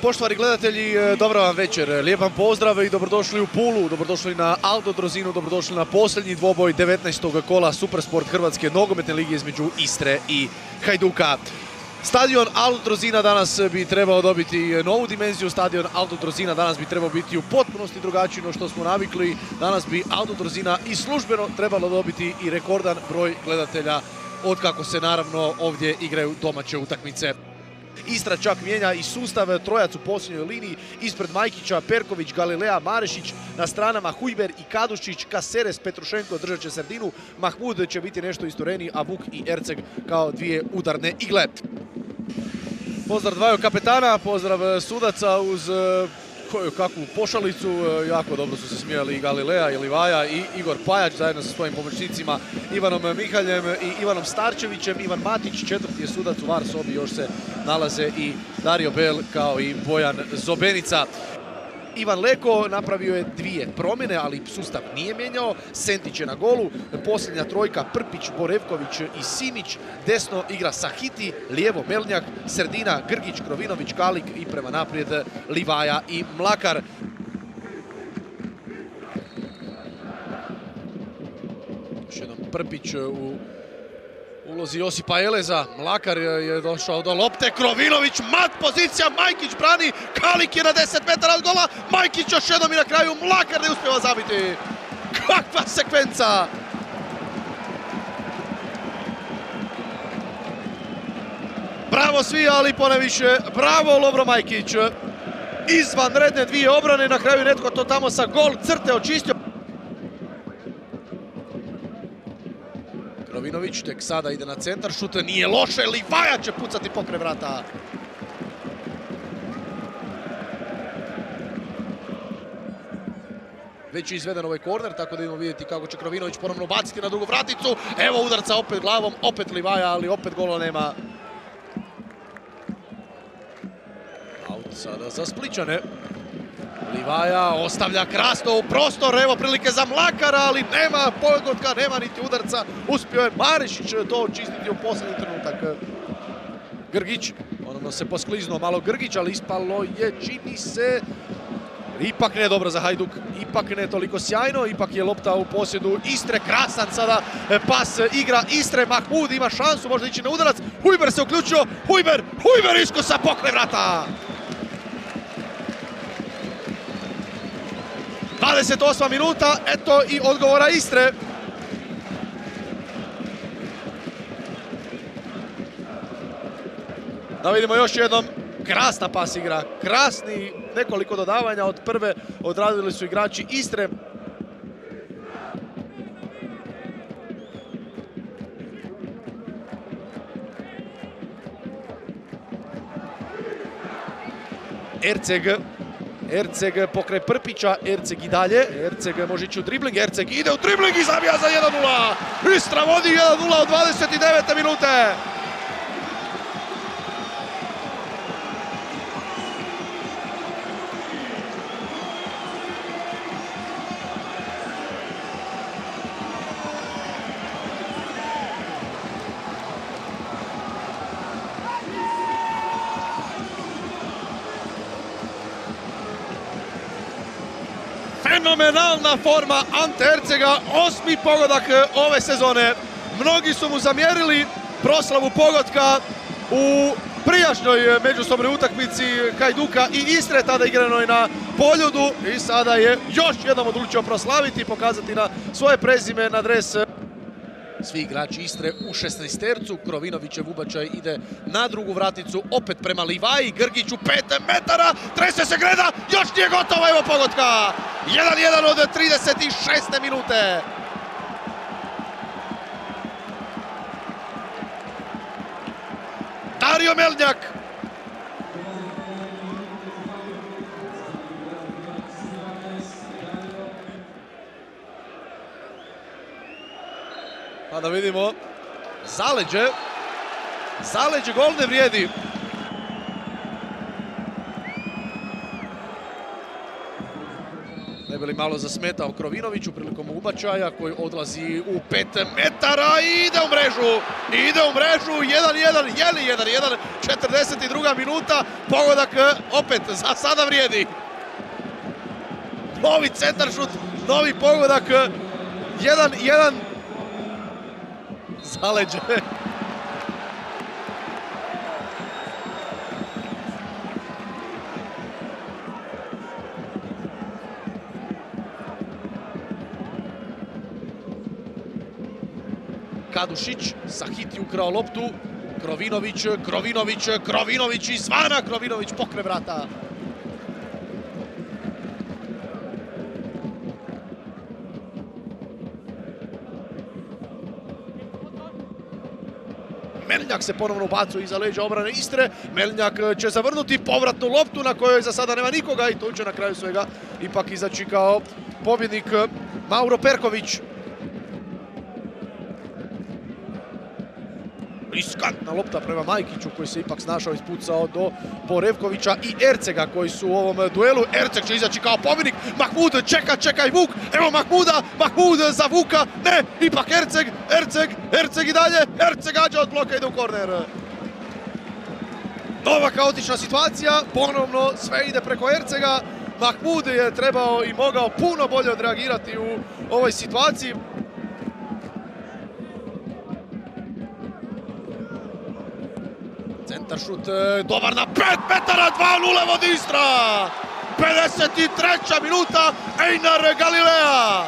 Poštovani gledatelji, dobra vam večer, lijep vam pozdrav i dobrodošli u Pulu, dobrodošli na Autodrozinu, dobrodošli na posljednji dvoboj 19. kola Supersport Hrvatske nogometne lige između Istre i Hajduka. Stadion Autodrozina danas bi trebao dobiti novu dimenziju, stadion Autodrozina danas bi trebao biti u potpunosti drugačiji no što smo navikli. Danas bi Autodrozina i službeno trebalo dobiti i rekordan broj gledatelja otkako se naravno ovdje igraju domaće utakmice. Istra čak mijenja i sustav, trojac u posljednjoj liniji, ispred Majkića, Perković, Galilea, Marešić, na stranama Hujber i Kadušić, Kaseres, Petrušenko držat će sredinu, Mahmud će biti nešto istureniji, a Vuk i Erceg kao dvije udarne igle. Pozdrav dvaju kapetana, pozdrav sudaca uz koju kakvu pošalicu, jako dobro su se smijali i Galilea i Livaja i Igor Pajač zajedno sa svojim pomoćnicima Ivanom Mihaljem i Ivanom Starčevićem. Ivan Matić, četvrti je sudac u VAR sobi, još se nalaze i Dario Bel kao i Bojan Zobenica. Ivan Leko napravio je dvije promjene, ali sustav nije mijenjao. Sentić je na golu, posljednja trojka Prpić, Borevković i Simić. Desno igra Sahiti, lijevo Melnjak, sredina Grgić, Krovinović, Kalik i prema naprijed Livaja i Mlakar. Još jednom Prpić u ulozi Josipa Eleza, Mlakar je došao do lopte, Krovinović, mat pozicija, Majkić brani, Kalik je na 10 metara od gola, Majkić još jednom i na kraju Mlakar ne uspijeva zabiti. Kakva sekvenca! Bravo svi, ali poneviše, bravo Lovro Majkić. Izvanredne dvije obrane, na kraju netko to tamo sa gol crte očistio. Krovinović tek sada ide na centar, šut nije loše, Livaja će pucati pokraj vrata. Već je izveden ovaj korner, tako da idemo vidjeti kako će Krovinović ponovno baciti na drugu vraticu. Evo udarca opet glavom, opet Livaja, ali opet gola nema. Aut sada za Splićane. Livaja ostavlja krasno u prostor, evo prilike za Mlakara, ali nema pogotka, nema niti udarca. Uspio je Marešić to očistiti u posljednji trenutak. Grgić, onovno se poskliznuo malo Grgić, ali ispalo je, čini se, ipak ne dobro za Hajduk, ipak ne toliko sjajno, ipak je lopta u posjedu Istre, krasan sada pas igra Istre, Mahmud ima šansu možda ići na udarac, Hujber se uključio, Hujber iskusa pokraj vrata. 28. minuta, eto i odgovora Istre. Da vidimo još jednom, krasna pas igra, krasni nekoliko dodavanja od prve odradili su igrači Istre. Erceg pokraj Prpića, Erceg i dalje, Erceg može ići u dribling, Erceg ide u dribling i zabija za 1-0. Istra vodi 1-0 od 29. minute. Fenomenalna forma Ante Ercega, 8. pogodak ove sezone. Mnogi su mu zamjerili proslavu pogotka u prijašnjoj međusobnoj utakmici Hajduka i Istre, tada igranoj na Poljudu, i sada je još jednom odlučio proslaviti i pokazati na svoje prezime na dres. Svi igrači Istre u 16-tercu, Krovinovićev ubačaj ide na drugu vraticu, opet prema Livaji, Grgić u 5 metara, trese se Greda, još nije gotovo, evo pogotka! 1-1 od 36. minute. Dario Melnjak. Pa da vidimo, zaleđe gol ne vrijedi. ne bi li malo zasmetao Krovinoviću prilikom ubačaja koji odlazi u 5 metara i ide u mrežu. Ide u mrežu, 1-1, je li 1-1, 42. minuta, pogodak opet za sada vrijedi. Novi centaršut, novi pogodak, 1-1, zaleđe. Kadušić, Sahiti ukrao loptu, Krovinović izvana, Krovinović pokre vrata. Meljnjak se ponovno ubacuje iza leđa obrane Istre. Meljnjak će zavrnuti povratnu loptu na kojoj za sada nema nikoga i tu će na kraju svega ipak izaći kao pobjednik Mauro Perković. Riskantna lopta prema Majkiću koji se ipak snašao, ispucao do Porevkovića i Ercega koji su u ovom duelu. Erceg će izaći kao pobjednik, Mahmud čeka i Vuk, evo Mahmuda, Mahmud za Vuka, ne, ipak Erceg i dalje, Erceg gađa od bloka, ide u korner. Nova kaotična situacija, ponovno sve ide preko Ercega, Mahmud je trebao i mogao puno bolje odreagirati u ovoj situaciji. Centaršut dobar na 5 metara, 2-0 vodi Istra. 53. minuta, Einar Galilea.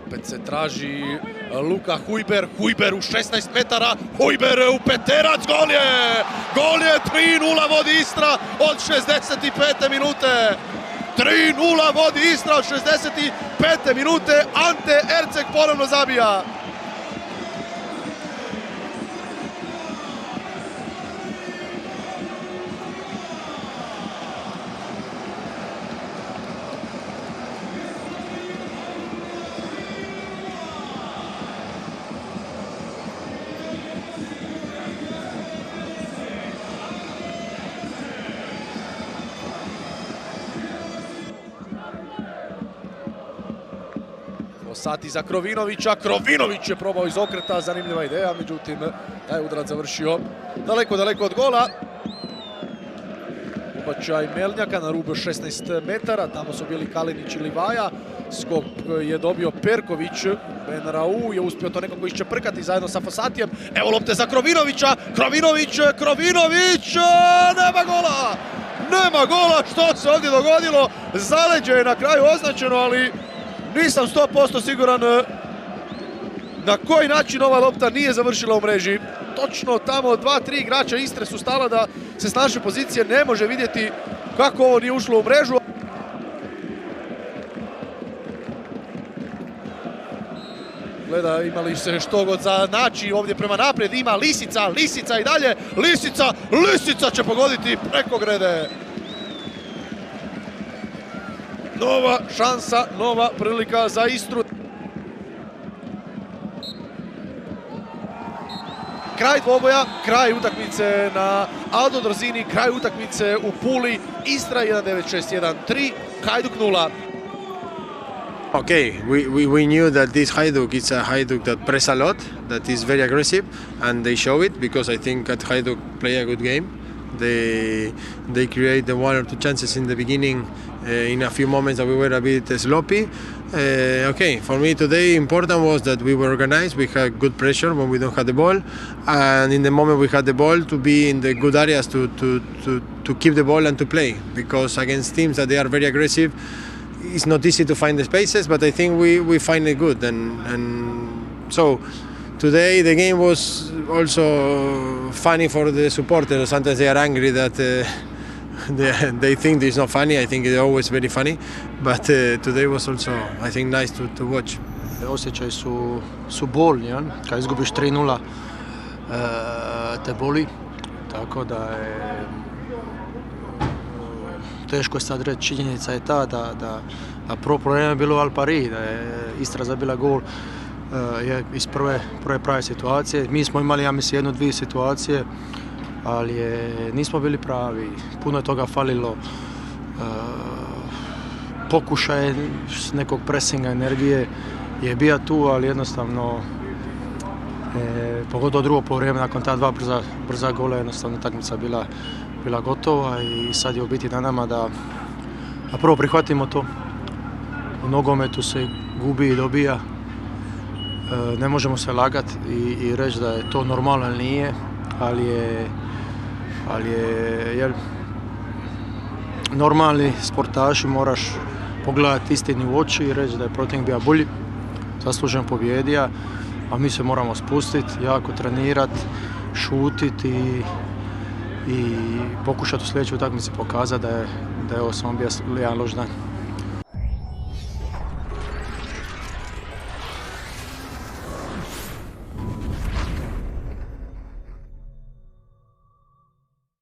Opet se traži Luka Hujber u 16 metara, Hujber u peterac, gol je, 3-0 vodi Istra od 65. minute. 3-0 vodi Istra od 65. minute, Ante Erceg ponovno zabija. Sati za Krovinović je probao iz okreta, zanimljiva ideja, međutim taj udarac završio daleko od gola. Ubačaj Meljnjaka na rub 16 metara, tamo su bili Kalinić i Livaja, skok je dobio Perković, Benrau je uspio to nekako iščeprkati zajedno sa Fosatijem. Evo lopte za Krovinovića, Krovinović, nema gola, što se ovdje dogodilo, zaleđe je na kraju označeno, ali nisam 100% siguran na koji način ova lopta nije završila u mreži. Točno tamo 2-3 igrača Istre su stala da se s naše pozicije ne može vidjeti kako ovo nije ušlo u mrežu. Gleda ima li se što god za naći ovdje prema naprijed, ima Lisica i dalje, Lisica će pogoditi preko grede. Nova šansa, nova prilika za Istru. Kraj dvoboja, kraj utakmice na Aldo Drozini, kraj utakmice u Puli. Istra 1-9-6-1-3, Hajduk 0. Okay, we knew that this Hajduk is a Hajduk that press a lot, that is very aggressive, and they show it because I think that Hajduk play a good game. They create the one or two chances in the beginning. In a few moments that we were a bit sloppy. Okay, for me today important was that we were organized, we had good pressure when we don't have the ball, and in the moment we had the ball to be in the good areas to keep the ball and to play, because against teams that they are very aggressive, it's not easy to find the spaces, but I think we find it good, and so today the game was also funny for the supporters. Sometimes they are angry that they think it's not funny. I think it's always very funny, but today was also, I think, nice to watch. osjećaji su bolni, jel? Kad izgubiš 3:0 te boli, tako da je teško je sad reći. Činjenica je ta da prvo problem je bilo u Al Pari, da je Istra zabila gol je iz prve prave situacije. Mi smo imali, ja mislim, 1-2 situacije, ali nismo bili pravi. Puno je toga falilo. Pokušaj nekog pressinga, energije je bio tu, ali jednostavno pogotovo drugo poluvreme nakon ta 2 brza gola, jednostavno utakmica bila gotova i sad je u biti na nama da prvo prihvatimo to. U nogometu se gubi i dobija. Ne možemo se lagati i reći da je to normalno ili nije, ali je normalni sportaši moraš pogledati istini u oči i reći da je protivnik bio bolji, zasluženo pobjedio, a mi se moramo spustiti, jako trenirati, šutiti i pokušati u sljedećoj utakmici pokazati da je ovo samo bio jedan loš dan.